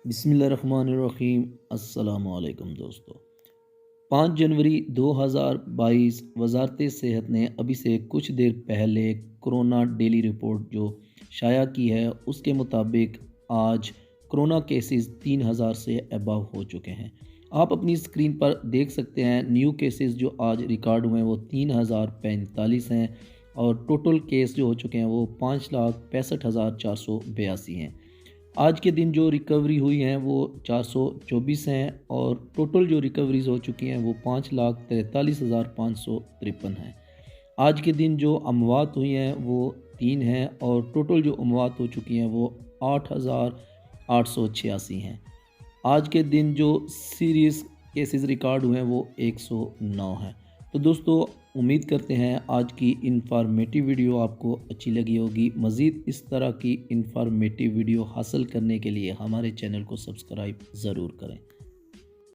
बिस्मिल्लाहिर्रहमानिर्रहीम। अस्सलाम वालेकुम दोस्तों। 5 जनवरी 2022 वजारत सेहत ने अभी से कुछ देर पहले कोरोना डेली रिपोर्ट जो शाया की है, उसके मुताबिक आज कोरोना केसेस 3000 से अबव हो चुके हैं। आप अपनी स्क्रीन पर देख सकते हैं न्यू केसेस जो आज रिकॉर्ड हुए हैं वो 3045 हैं और टोटल केस जो हो चुके हैं वो 5,65,482 हैं। आज के दिन जो रिकवरी हुई हैं वो 424 हैं और टोटल जो रिकवरीज हो चुकी हैं वो 5,43,553 हैं। आज के दिन जो अमवात हुई हैं वो 3 हैं और टोटल जो अमवात हो चुकी हैं वो 8,886 हैं। आज के दिन जो सीरियस केसेस रिकॉर्ड हुए हैं वो 109 हैं। तो दोस्तों, उम्मीद करते हैं आज की इंफॉर्मेटिव वीडियो आपको अच्छी लगी होगी। मज़ीद इस तरह की इंफॉर्मेटिव वीडियो हासिल करने के लिए हमारे चैनल को सब्सक्राइब ज़रूर करें।